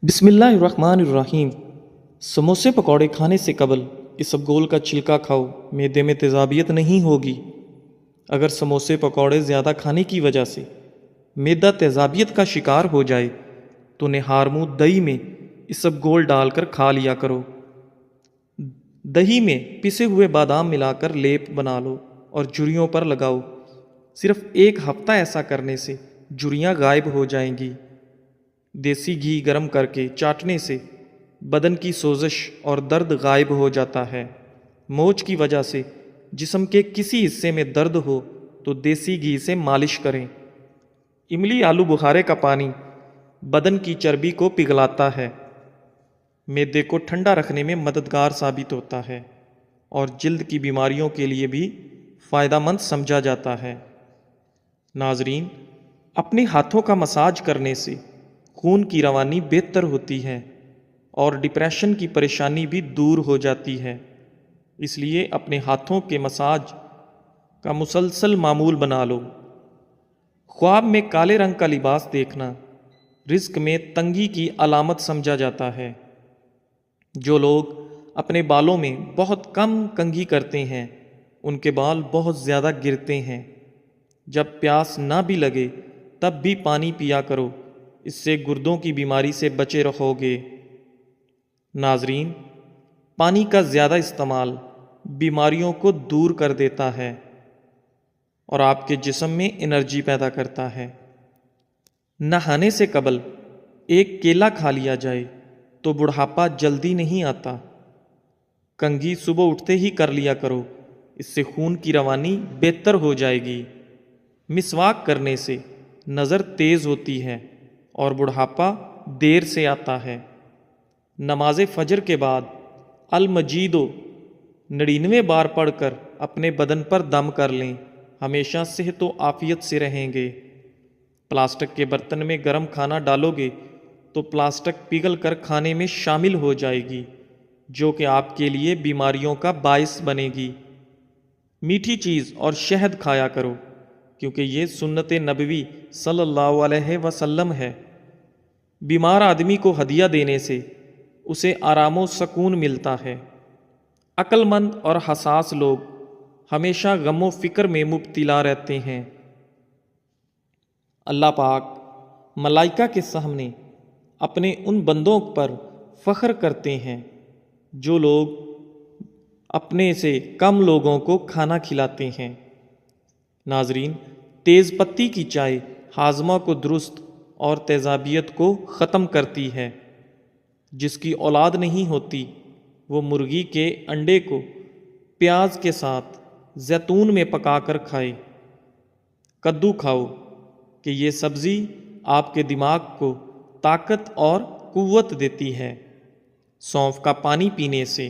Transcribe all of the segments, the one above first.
بسم اللہ الرحمن الرحیم۔ سموسے پکوڑے کھانے سے قبل اسبگول کا چھلکا کھاؤ، معدے میں تیزابیت نہیں ہوگی۔ اگر سموسے پکوڑے زیادہ کھانے کی وجہ سے معدہ تیزابیت کا شکار ہو جائے تو نہار منہ دہی میں اسبگول ڈال کر کھا لیا کرو۔ دہی میں پسے ہوئے بادام ملا کر لیپ بنا لو اور جھریوں پر لگاؤ۔ صرف 1 ہفتہ ایسا کرنے سے جھریاں غائب ہو جائیں گی۔ دیسی گھی گرم کر کے چاٹنے سے بدن کی سوزش اور درد غائب ہو جاتا ہے۔ موچ کی وجہ سے جسم کے کسی حصے میں درد ہو تو دیسی گھی سے مالش کریں۔ املی آلو بخارے کا پانی بدن کی چربی کو پگھلاتا ہے، معدے کو ٹھنڈا رکھنے میں مددگار ثابت ہوتا ہے اور جلد کی بیماریوں کے لیے بھی فائدہ مند سمجھا جاتا ہے۔ ناظرین، اپنے ہاتھوں کا مساج کرنے سے خون کی روانی بہتر ہوتی ہے اور ڈپریشن کی پریشانی بھی دور ہو جاتی ہے۔ اس لیے اپنے ہاتھوں کے مساج کا مسلسل معمول بنا لو۔ خواب میں کالے رنگ کا لباس دیکھنا رزق میں تنگی کی علامت سمجھا جاتا ہے۔ جو لوگ اپنے بالوں میں بہت کم کنگھی کرتے ہیں ان کے بال بہت زیادہ گرتے ہیں۔ جب پیاس نہ بھی لگے تب بھی پانی پیا کرو، اس سے گردوں کی بیماری سے بچے رہو گے۔ ناظرین، پانی کا زیادہ استعمال بیماریوں کو دور کر دیتا ہے اور آپ کے جسم میں انرجی پیدا کرتا ہے۔ نہانے سے قبل 1 کیلا کھا لیا جائے تو بڑھاپا جلدی نہیں آتا۔ کنگھی صبح اٹھتے ہی کر لیا کرو، اس سے خون کی روانی بہتر ہو جائے گی۔ مسواک کرنے سے نظر تیز ہوتی ہے اور بڑھاپا دیر سے آتا ہے۔ نماز فجر کے بعد المجید 99 بار پڑھ کر اپنے بدن پر دم کر لیں، ہمیشہ صحت و عافیت سے رہیں گے۔ پلاسٹک کے برتن میں گرم کھانا ڈالو گے تو پلاسٹک پگھل کر کھانے میں شامل ہو جائے گی، جو کہ آپ کے لیے بیماریوں کا باعث بنے گی۔ میٹھی چیز اور شہد کھایا کرو کیونکہ یہ سنت نبوی صلی اللہ علیہ وسلم ہے۔ بیمار آدمی کو ہدیہ دینے سے اسے آرام و سکون ملتا ہے۔ عقل مند اور حساس لوگ ہمیشہ غم و فکر میں مبتلا رہتے ہیں۔ اللہ پاک ملائکہ کے سامنے اپنے ان بندوں پر فخر کرتے ہیں جو لوگ اپنے سے کم لوگوں کو کھانا کھلاتے ہیں۔ ناظرین، تیز پتی کی چائے ہاضمہ کو درست اور تیزابیت کو ختم کرتی ہے۔ جس کی اولاد نہیں ہوتی وہ مرغی کے انڈے کو پیاز کے ساتھ زیتون میں پکا کر کھائے۔ کدو کھاؤ کہ یہ سبزی آپ کے دماغ کو طاقت اور قوت دیتی ہے۔ سونف کا پانی پینے سے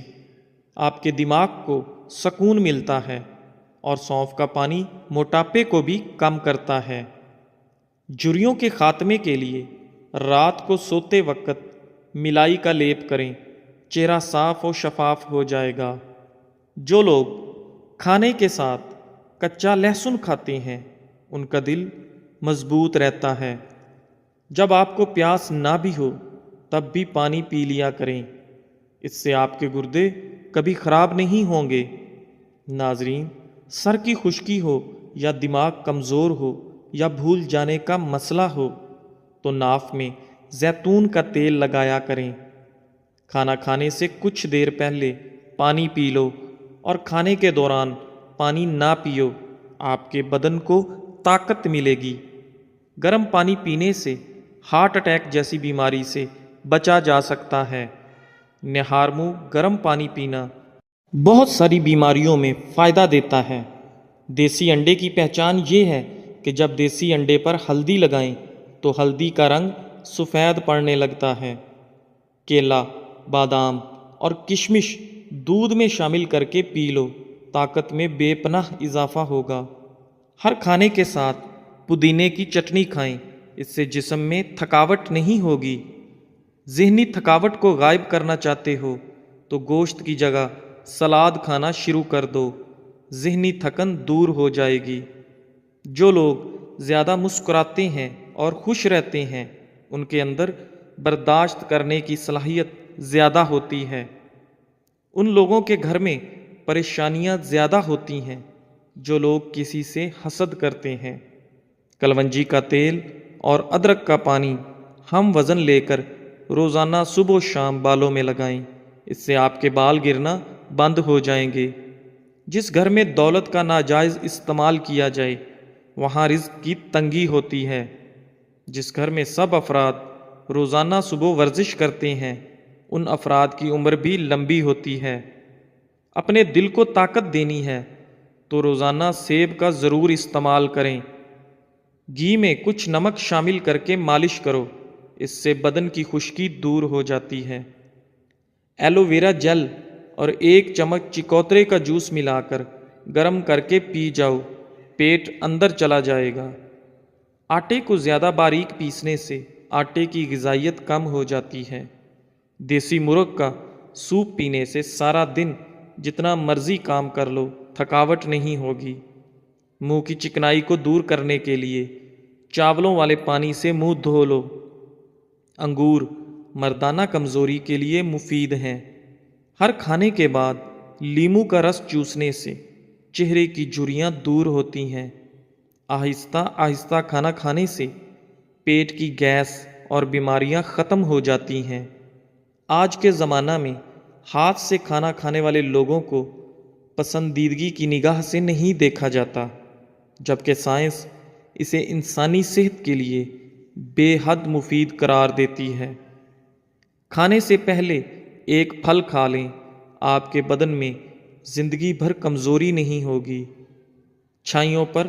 آپ کے دماغ کو سکون ملتا ہے اور سونف کا پانی موٹاپے کو بھی کم کرتا ہے۔ جھریوں کے خاتمے کے لیے رات کو سوتے وقت ملائی کا لیپ کریں، چہرہ صاف و شفاف ہو جائے گا۔ جو لوگ کھانے کے ساتھ کچا لہسن کھاتے ہیں ان کا دل مضبوط رہتا ہے۔ جب آپ کو پیاس نہ بھی ہو تب بھی پانی پی لیا کریں، اس سے آپ کے گردے کبھی خراب نہیں ہوں گے۔ ناظرین، سر کی خشکی ہو یا دماغ کمزور ہو یا بھول جانے کا مسئلہ ہو تو ناف میں زیتون کا تیل لگایا کریں۔ کھانا کھانے سے کچھ دیر پہلے پانی پی لو اور کھانے کے دوران پانی نہ پیو، آپ کے بدن کو طاقت ملے گی۔ گرم پانی پینے سے ہارٹ اٹیک جیسی بیماری سے بچا جا سکتا ہے۔ نہار منہ گرم پانی پینا بہت ساری بیماریوں میں فائدہ دیتا ہے۔ دیسی انڈے کی پہچان یہ ہے کہ جب دیسی انڈے پر ہلدی لگائیں تو ہلدی کا رنگ سفید پڑنے لگتا ہے۔ کیلا، بادام اور کشمش دودھ میں شامل کر کے پی لو، طاقت میں بے پناہ اضافہ ہوگا۔ ہر کھانے کے ساتھ پودینے کی چٹنی کھائیں، اس سے جسم میں تھکاوٹ نہیں ہوگی۔ ذہنی تھکاوٹ کو غائب کرنا چاہتے ہو تو گوشت کی جگہ سلاد کھانا شروع کر دو، ذہنی تھکن دور ہو جائے گی۔ جو لوگ زیادہ مسکراتے ہیں اور خوش رہتے ہیں ان کے اندر برداشت کرنے کی صلاحیت زیادہ ہوتی ہے۔ ان لوگوں کے گھر میں پریشانیاں زیادہ ہوتی ہیں جو لوگ کسی سے حسد کرتے ہیں۔ کلونجی کا تیل اور ادرک کا پانی ہم وزن لے کر روزانہ صبح و شام بالوں میں لگائیں، اس سے آپ کے بال گرنا بند ہو جائیں گے۔ جس گھر میں دولت کا ناجائز استعمال کیا جائے وہاں رزق کی تنگی ہوتی ہے۔ جس گھر میں سب افراد روزانہ صبح ورزش کرتے ہیں ان افراد کی عمر بھی لمبی ہوتی ہے۔ اپنے دل کو طاقت دینی ہے تو روزانہ سیب کا ضرور استعمال کریں۔ گھی میں کچھ نمک شامل کر کے مالش کرو، اس سے بدن کی خشکی دور ہو جاتی ہے۔ ایلو ویرا جل اور 1 چمچ چکوترے کا جوس ملا کر گرم کر کے پی جاؤ، پیٹ اندر چلا جائے گا۔ آٹے کو زیادہ باریک پیسنے سے آٹے کی غذائیت کم ہو جاتی ہے۔ دیسی مرغ کا سوپ پینے سے سارا دن جتنا مرضی کام کر لو تھکاوٹ نہیں ہوگی۔ منہ کی چکنائی کو دور کرنے کے لیے چاولوں والے پانی سے منہ دھو لو۔ انگور مردانہ کمزوری کے لیے مفید ہیں۔ ہر کھانے کے بعد لیمو کا رس چوسنے سے چہرے کی جھریاں دور ہوتی ہیں۔ آہستہ آہستہ کھانا کھانے سے پیٹ کی گیس اور بیماریاں ختم ہو جاتی ہیں۔ آج کے زمانہ میں ہاتھ سے کھانا کھانے والے لوگوں کو پسندیدگی کی نگاہ سے نہیں دیکھا جاتا، جبکہ سائنس اسے انسانی صحت کے لیے بے حد مفید قرار دیتی ہے۔ کھانے سے پہلے 1 پھل کھا لیں، آپ کے بدن میں زندگی بھر کمزوری نہیں ہوگی۔ چھائیوں پر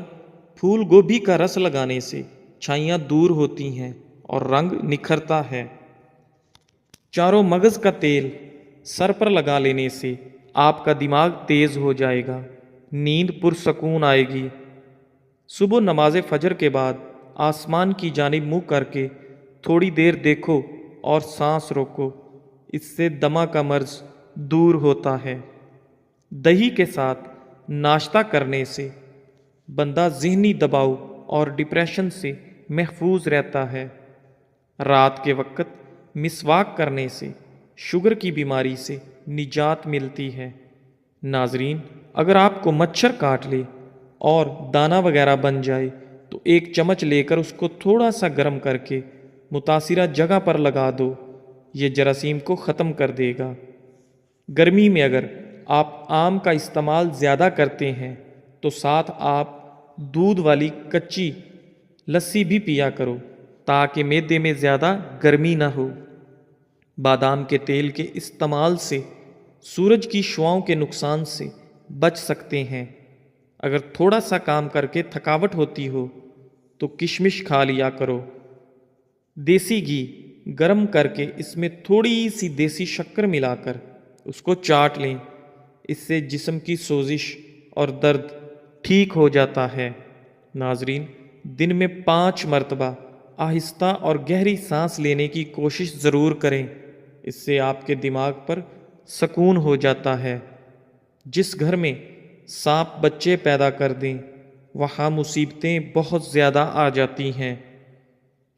پھول گوبھی کا رس لگانے سے چھائیاں دور ہوتی ہیں اور رنگ نکھرتا ہے۔ چاروں مغز کا تیل سر پر لگا لینے سے آپ کا دماغ تیز ہو جائے گا، نیند پرسکون آئے گی۔ صبح نماز فجر کے بعد آسمان کی جانب منہ کر کے تھوڑی دیر دیکھو اور سانس روکو، اس سے دمہ کا مرض دور ہوتا ہے۔ دہی کے ساتھ ناشتہ کرنے سے بندہ ذہنی دباؤ اور ڈپریشن سے محفوظ رہتا ہے۔ رات کے وقت مسواک کرنے سے شوگر کی بیماری سے نجات ملتی ہے۔ ناظرین، اگر آپ کو مچھر کاٹ لے اور دانہ وغیرہ بن جائے تو 1 چمچ لے کر اس کو تھوڑا سا گرم کر کے متاثرہ جگہ پر لگا دو، یہ جراثیم کو ختم کر دے گا۔ گرمی میں اگر آپ آم کا استعمال زیادہ کرتے ہیں تو ساتھ آپ دودھ والی کچی لسی بھی پیا کرو تاکہ معدے میں زیادہ گرمی نہ ہو۔ بادام کے تیل کے استعمال سے سورج کی شعاؤں کے نقصان سے بچ سکتے ہیں۔ اگر تھوڑا سا کام کر کے تھکاوٹ ہوتی ہو تو کشمش کھا لیا کرو۔ دیسی گھی گرم کر کے اس میں تھوڑی سی دیسی شکر ملا کر اس کو چاٹ لیں، اس سے جسم کی سوزش اور درد ٹھیک ہو جاتا ہے۔ ناظرین، دن میں 5 مرتبہ آہستہ اور گہری سانس لینے کی کوشش ضرور کریں، اس سے آپ کے دماغ پر سکون ہو جاتا ہے۔ جس گھر میں سانپ بچے پیدا کر دیں وہاں مصیبتیں بہت زیادہ آ جاتی ہیں۔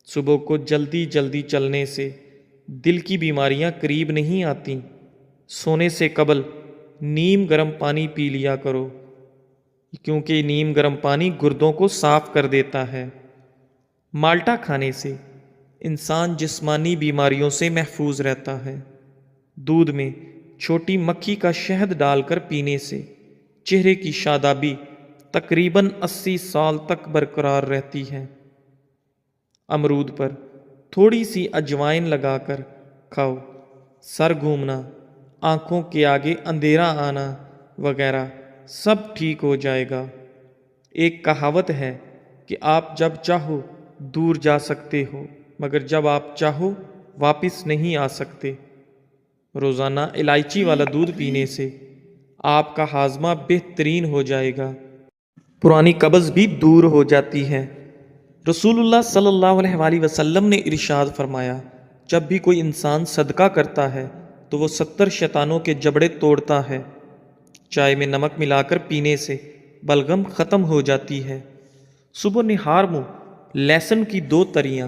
صبح کو جلدی جلدی چلنے سے دل کی بیماریاں قریب نہیں آتیں۔ سونے سے قبل نیم گرم پانی پی لیا کرو، کیونکہ نیم گرم پانی گردوں کو صاف کر دیتا ہے۔ مالٹا کھانے سے انسان جسمانی بیماریوں سے محفوظ رہتا ہے۔ دودھ میں چھوٹی مکھی کا شہد ڈال کر پینے سے چہرے کی شادابی تقریباً 80 سال تک برقرار رہتی ہے۔ امرود پر تھوڑی سی اجوائن لگا کر کھاؤ، سر گھومنا، آنکھوں کے آگے اندھیرا آنا وغیرہ سب ٹھیک ہو جائے گا۔ ایک کہاوت ہے کہ آپ جب چاہو دور جا سکتے ہو مگر جب آپ چاہو واپس نہیں آ سکتے۔ روزانہ الائچی والا دودھ پینے سے آپ کا ہاضمہ بہترین ہو جائے گا، پرانی قبض بھی دور ہو جاتی ہے۔ رسول اللہ صلی اللہ علیہ وآلہ وسلم نے ارشاد فرمایا، جب بھی کوئی انسان صدقہ کرتا ہے تو وہ 70 شیطانوں کے جبڑے توڑتا ہے۔ چائے میں نمک ملا کر پینے سے بلغم ختم ہو جاتی ہے۔ صبح نہار منہ لہسن کی 2 تریاں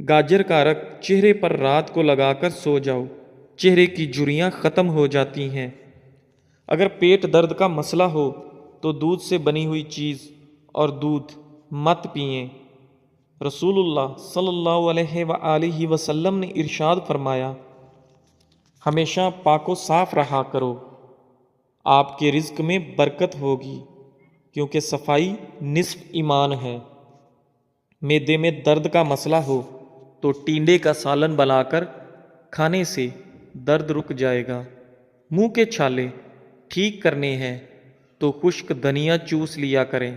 گاجر کا عرق چہرے پر رات کو لگا کر سو جاؤ، چہرے کی جھریاں ختم ہو جاتی ہیں۔ اگر پیٹ درد کا مسئلہ ہو تو دودھ سے بنی ہوئی چیز اور دودھ مت پئیں۔ رسول اللہ صلی اللہ علیہ وآلہ وسلم نے ارشاد فرمایا، ہمیشہ پاک و صاف رہا کرو، آپ کے رزق میں برکت ہوگی، کیونکہ صفائی نصف ایمان ہے۔ معدے میں درد کا مسئلہ ہو تو ٹینڈے کا سالن بنا کر کھانے سے درد رک جائے گا۔ منہ کے چھالے ٹھیک کرنے ہیں تو خشک دھنیا چوس لیا کریں۔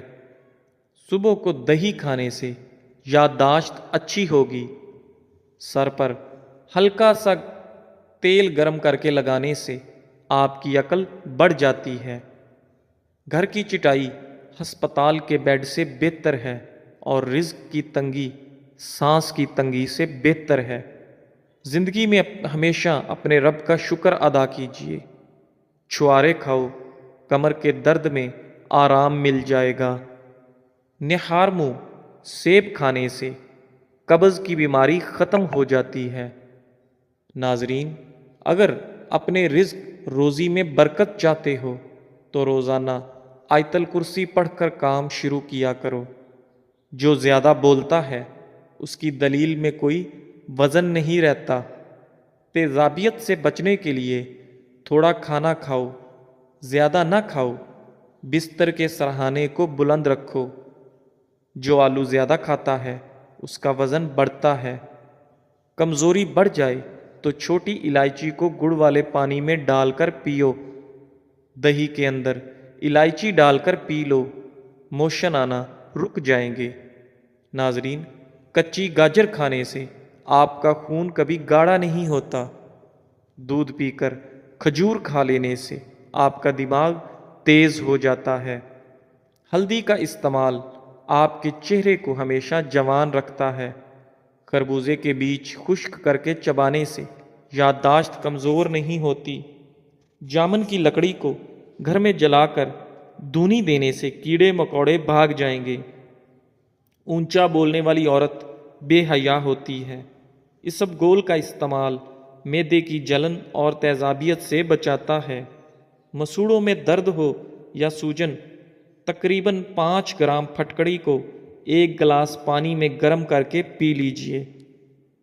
صبح کو دہی کھانے سے یادداشت اچھی ہوگی۔ سر پر ہلکا سا تیل گرم کر کے لگانے سے آپ کی عقل بڑھ جاتی ہے۔ گھر کی چٹائی ہسپتال کے بیڈ سے بہتر ہے، اور رزق کی تنگی سانس کی تنگی سے بہتر ہے۔ زندگی میں ہمیشہ اپنے رب کا شکر ادا کیجیے۔ چھوارے کھاؤ، کمر کے درد میں آرام مل جائے گا۔ نہار منہ سیب کھانے سے قبض کی بیماری ختم ہو جاتی ہے۔ ناظرین، اگر اپنے رزق روزی میں برکت چاہتے ہو تو روزانہ آیت الکرسی پڑھ کر کام شروع کیا کرو۔ جو زیادہ بولتا ہے اس کی دلیل میں کوئی وزن نہیں رہتا۔ تیزابیت سے بچنے کے لیے تھوڑا کھانا کھاؤ، زیادہ نہ کھاؤ۔ بستر کے سرہانے کو بلند رکھو۔ جو آلو زیادہ کھاتا ہے اس کا وزن بڑھتا ہے۔ کمزوری بڑھ جائے تو چھوٹی الائچی کو گڑ والے پانی میں ڈال کر پیو۔ دہی کے اندر الائچی ڈال کر پی لو، موشن آنا رک جائیں گے۔ ناظرین، کچی گاجر کھانے سے آپ کا خون کبھی گاڑھا نہیں ہوتا۔ دودھ پی کر کھجور کھا لینے سے آپ کا دماغ تیز ہو جاتا ہے۔ ہلدی کا استعمال آپ کے چہرے کو ہمیشہ جوان رکھتا ہے۔ خربوزے کے بیج خشک کر کے چبانے سے یادداشت کمزور نہیں ہوتی۔ جامن کی لکڑی کو گھر میں جلا کر دھونی دینے سے کیڑے مکوڑے بھاگ جائیں گے۔ اونچا بولنے والی عورت بے حیا ہوتی ہے۔ اسبگول کا استعمال معدے کی جلن اور تیزابیت سے بچاتا ہے۔ مسوڑوں میں درد ہو یا سوجن، تقریباً 5 گرام پھٹکڑی کو 1 گلاس پانی میں گرم کر کے پی لیجئے۔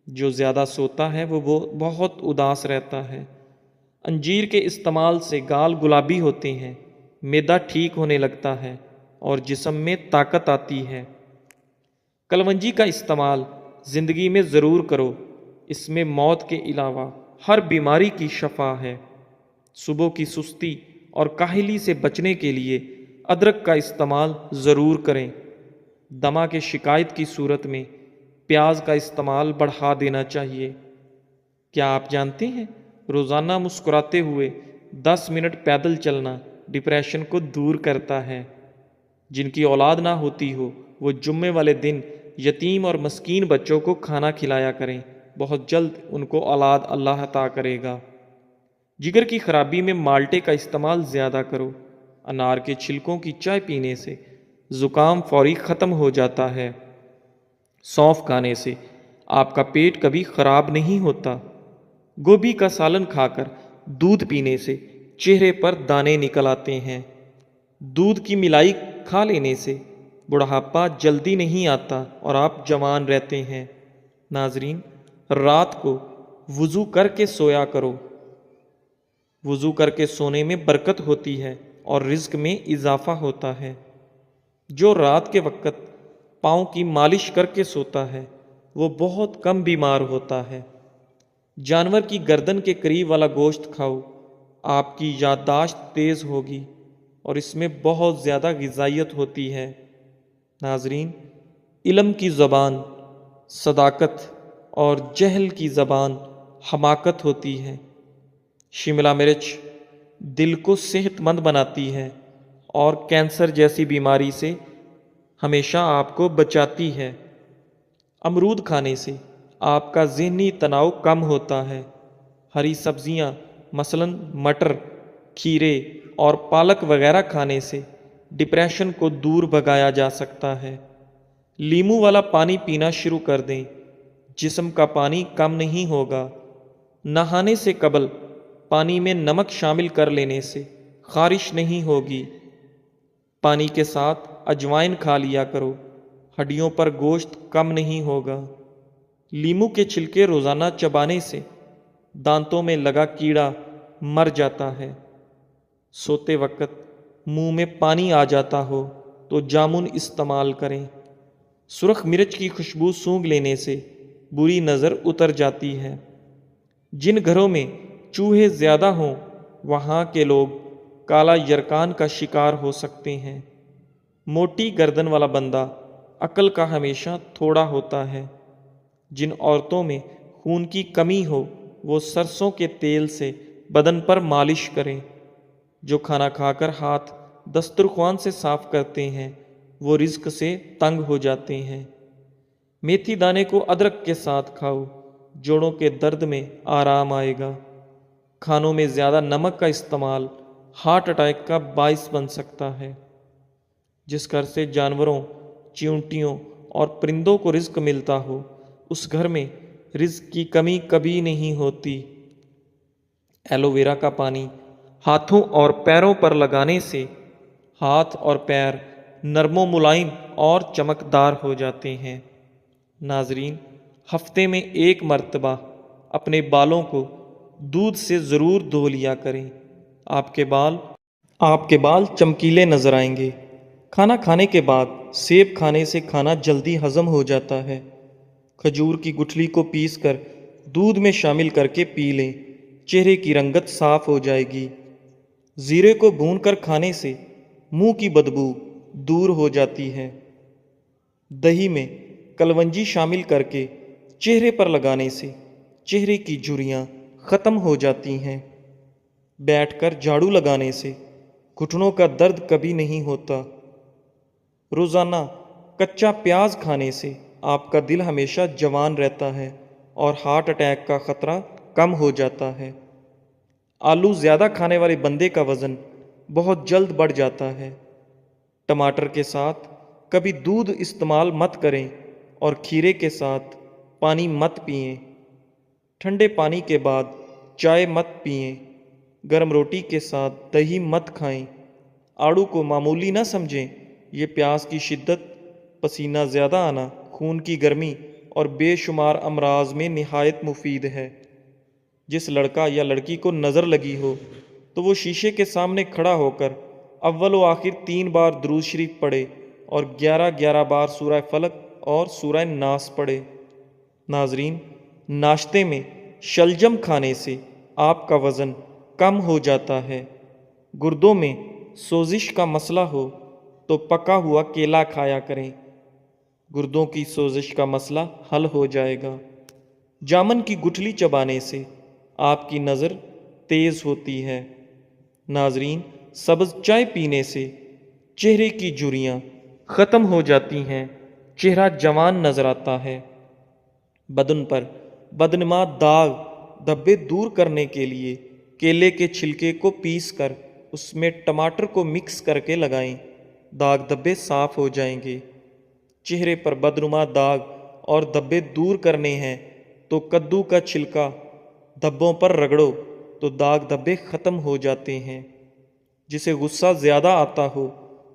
جو زیادہ سوتا ہے وہ بہت اداس رہتا ہے۔ انجیر کے استعمال سے گال گلابی ہوتے ہیں، معدہ ٹھیک ہونے لگتا ہے اور جسم میں طاقت آتی ہے۔ کلونجی کا استعمال زندگی میں ضرور کرو، اس میں موت کے علاوہ ہر بیماری کی شفا ہے۔ صبح کی سستی اور کاہلی سے بچنے کے لیے ادرک کا استعمال ضرور کریں۔ دمہ کے شکایت کی صورت میں پیاز کا استعمال بڑھا دینا چاہیے۔ کیا آپ جانتے ہیں روزانہ مسکراتے ہوئے 10 منٹ پیدل چلنا ڈپریشن کو دور کرتا ہے۔ جن کی اولاد نہ ہوتی ہو وہ جمعے والے دن یتیم اور مسکین بچوں کو کھانا کھلایا کریں، بہت جلد ان کو اولاد اللہ عطا کرے گا۔ جگر کی خرابی میں مالٹے کا استعمال زیادہ کرو۔ انار کے چھلکوں کی چائے پینے سے زکام فوری ختم ہو جاتا ہے۔ سونف کھانے سے آپ کا پیٹ کبھی خراب نہیں ہوتا۔ گوبھی کا سالن کھا کر دودھ پینے سے چہرے پر دانے نکل آتے ہیں۔ دودھ کی ملائی کھا لینے سے بڑھاپا جلدی نہیں آتا اور آپ جوان رہتے ہیں۔ ناظرین، رات کو وضو کر کے سویا کرو۔ وضو کر کے سونے میں برکت ہوتی ہے اور رزق میں اضافہ ہوتا ہے۔ جو رات کے وقت پاؤں کی مالش کر کے سوتا ہے وہ بہت کم بیمار ہوتا ہے۔ جانور کی گردن کے قریب والا گوشت کھاؤ، آپ کی یادداشت تیز ہوگی اور اس میں بہت زیادہ غذائیت ہوتی ہے۔ ناظرین، علم کی زبان صداقت اور جہل کی زبان حماقت ہوتی ہے۔ شملہ مرچ دل کو صحت مند بناتی ہے اور کینسر جیسی بیماری سے ہمیشہ آپ کو بچاتی ہے۔ امرود کھانے سے آپ کا ذہنی تناؤ کم ہوتا ہے۔ ہری سبزیاں مثلاً مٹر، کھیرے اور پالک وغیرہ کھانے سے ڈپریشن کو دور بھگایا جا سکتا ہے۔ لیموں والا پانی پینا شروع کر دیں۔ جسم کا پانی کم نہیں ہوگا۔ نہانے سے قبل پانی میں نمک شامل کر لینے سے خارش نہیں ہوگی۔ پانی کے ساتھ اجوائن کھا لیا کرو، ہڈیوں پر گوشت کم نہیں ہوگا۔ لیموں کے چھلکے روزانہ چبانے سے دانتوں میں لگا کیڑا مر جاتا ہے۔ سوتے وقت منہ میں پانی آ جاتا ہو تو جامن استعمال کریں۔ سرخ مرچ کی خوشبو سونگھ لینے سے بری نظر اتر جاتی ہے۔ جن گھروں میں چوہے زیادہ ہوں وہاں کے لوگ کالا یرکان کا شکار ہو سکتے ہیں۔ موٹی گردن والا بندہ عقل کا ہمیشہ تھوڑا ہوتا ہے۔ جن عورتوں میں خون کی کمی ہو وہ سرسوں کے تیل سے بدن پر مالش کریں۔ جو کھانا کھا کر ہاتھ دسترخوان سے صاف کرتے ہیں وہ رزق سے تنگ ہو جاتے ہیں۔ میتھی دانے کو ادرک کے ساتھ کھاؤ، جوڑوں کے درد میں آرام آئے گا۔ کھانوں میں زیادہ نمک کا استعمال ہارٹ اٹیک کا باعث بن سکتا ہے۔ جس گھر سے جانوروں، چیونٹیوں اور پرندوں کو رزق ملتا ہو اس گھر میں رزق کی کمی کبھی نہیں ہوتی۔ ایلو ویرا کا پانی ہاتھوں اور پیروں پر لگانے سے ہاتھ اور پیر نرم و ملائم اور چمکدار ہو جاتے ہیں۔ ناظرین، ہفتے میں ایک مرتبہ اپنے بالوں کو دودھ سے ضرور دھو لیا کریں۔ آپ کے بال چمکیلے نظر آئیں گے۔ کھانا کھانے کے بعد سیب کھانے سے کھانا جلدی ہضم ہو جاتا ہے۔ کھجور کی گٹھلی کو پیس کر دودھ میں شامل کر کے پی لیں، چہرے کی رنگت صاف ہو جائے گی۔ زیرے کو بھون کر کھانے سے منہ کی بدبو دور ہو جاتی ہے۔ دہی میں کلونجی شامل کر کے چہرے پر لگانے سے چہرے کی جھریاں ختم ہو جاتی ہیں۔ بیٹھ کر جھاڑو لگانے سے گھٹنوں کا درد کبھی نہیں ہوتا۔ روزانہ کچا پیاز کھانے سے آپ کا دل ہمیشہ جوان رہتا ہے اور ہارٹ اٹیک کا خطرہ کم ہو جاتا ہے۔ آلو زیادہ کھانے والے بندے کا وزن بہت جلد بڑھ جاتا ہے۔ ٹماٹر کے ساتھ کبھی دودھ استعمال مت کریں اور کھیرے کے ساتھ پانی مت پئیں۔ ٹھنڈے پانی کے بعد چائے مت پئیں۔ گرم روٹی کے ساتھ دہی مت کھائیں۔ آڑو کو معمولی نہ سمجھیں، یہ پیاس کی شدت، پسینہ زیادہ آنا، خون کی گرمی اور بے شمار امراض میں نہایت مفید ہے۔ جس لڑکا یا لڑکی کو نظر لگی ہو تو وہ شیشے کے سامنے کھڑا ہو کر اول و آخر 3 بار درود شریف پڑھے اور 11 بار سورہ فلق اور سورہ ناس پڑھے۔ ناظرین، ناشتے میں شلجم کھانے سے آپ کا وزن کم ہو جاتا ہے۔ گردوں میں سوزش کا مسئلہ ہو تو پکا ہوا کیلا کھایا کریں، گردوں کی سوزش کا مسئلہ حل ہو جائے گا۔ جامن کی گٹھلی چبانے سے آپ کی نظر تیز ہوتی ہے۔ ناظرین، سبز چائے پینے سے چہرے کی جھریاں ختم ہو جاتی ہیں، چہرہ جوان نظر آتا ہے۔ بدن پر بدنما داغ دھبے دور کرنے کے لیے کیلے کے چھلکے کو پیس کر اس میں ٹماٹر کو مکس کر کے لگائیں، داغ دھبے صاف ہو جائیں گے۔ چہرے پر بدنما داغ اور دھبے دور کرنے ہیں تو کدو کا چھلکا دھبوں پر رگڑو تو داغ دھبے ختم ہو جاتے ہیں۔ جسے غصہ زیادہ آتا ہو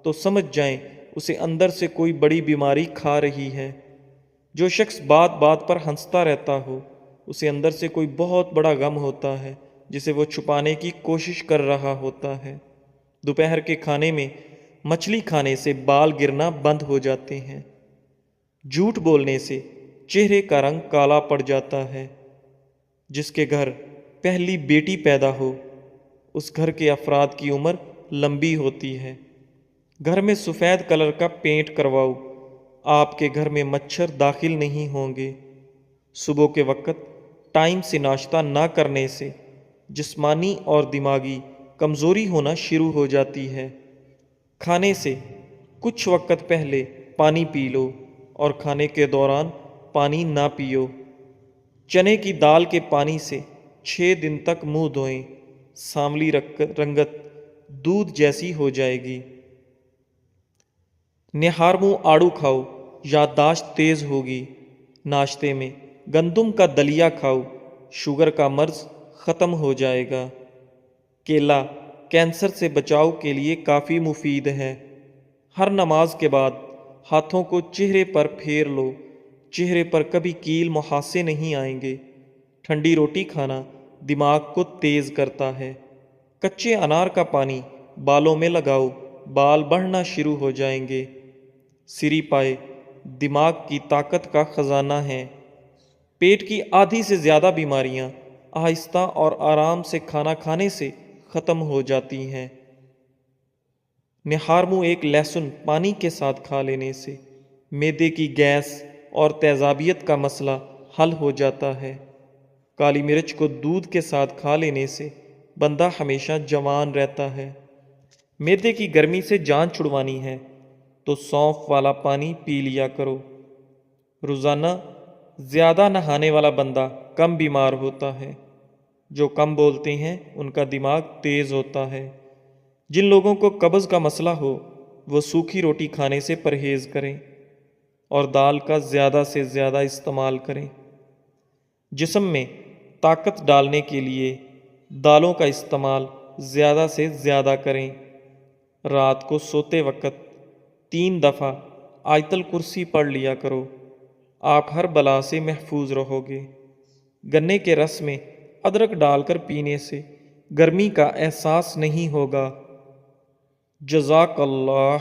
تو سمجھ جائیں اسے اندر سے کوئی بڑی بیماری کھا رہی ہے۔ جو شخص بات بات پر ہنستا رہتا ہو اسے اندر سے کوئی بہت بڑا غم ہوتا ہے جسے وہ چھپانے کی کوشش کر رہا ہوتا ہے۔ دوپہر کے کھانے میں مچھلی کھانے سے بال گرنا بند ہو جاتے ہیں۔ جھوٹ بولنے سے چہرے کا رنگ کالا پڑ جاتا ہے۔ جس کے گھر پہلی بیٹی پیدا ہو اس گھر کے افراد کی عمر لمبی ہوتی ہے۔ گھر میں سفید کلر کا پینٹ کرواؤ، آپ کے گھر میں مچھر داخل نہیں ہوں گے۔ صبح کے وقت ٹائم سے ناشتہ نہ کرنے سے جسمانی اور دماغی کمزوری ہونا شروع ہو جاتی ہے۔ کھانے سے کچھ وقت پہلے پانی پی لو اور کھانے کے دوران پانی نہ پیو۔ چنے کی دال کے پانی سے 6 دن تک منہ دھوئیں، سانولی رنگت دودھ جیسی ہو جائے گی۔ نہار منہ آڑو کھاؤ، یادداشت تیز ہوگی۔ ناشتے میں گندم کا دلیا کھاؤ، شوگر کا مرض ختم ہو جائے گا۔ کیلا کینسر سے بچاؤ کے لیے کافی مفید ہے۔ ہر نماز کے بعد ہاتھوں کو چہرے پر پھیر لو، چہرے پر کبھی کیل محاسے نہیں آئیں گے۔ ٹھنڈی روٹی کھانا دماغ کو تیز کرتا ہے۔ کچے انار کا پانی بالوں میں لگاؤ، بال بڑھنا شروع ہو جائیں گے۔ سری پائے دماغ کی طاقت کا خزانہ ہے۔ پیٹ کی آدھی سے زیادہ بیماریاں آہستہ اور آرام سے کھانا کھانے سے ختم ہو جاتی ہیں۔ نہارمو ایک لہسن پانی کے ساتھ کھا لینے سے معدے کی گیس اور تیزابیت کا مسئلہ حل ہو جاتا ہے۔ کالی مرچ کو دودھ کے ساتھ کھا لینے سے بندہ ہمیشہ جوان رہتا ہے۔ معدے کی گرمی سے جان چھڑوانی ہے تو سونف والا پانی پی لیا کرو۔ روزانہ زیادہ نہانے والا بندہ کم بیمار ہوتا ہے۔ جو کم بولتے ہیں ان کا دماغ تیز ہوتا ہے۔ جن لوگوں کو قبض کا مسئلہ ہو وہ سوکھی روٹی کھانے سے پرہیز کریں اور دال کا زیادہ سے زیادہ استعمال کریں۔ جسم میں طاقت ڈالنے کے لیے دالوں کا استعمال زیادہ سے زیادہ کریں۔ رات کو سوتے وقت 3 دفعہ آیت الکرسی پڑھ لیا کرو، آپ ہر بلا سے محفوظ رہو گے۔ گنے کے رس میں ادرک ڈال کر پینے سے گرمی کا احساس نہیں ہوگا۔ جزاک اللہ۔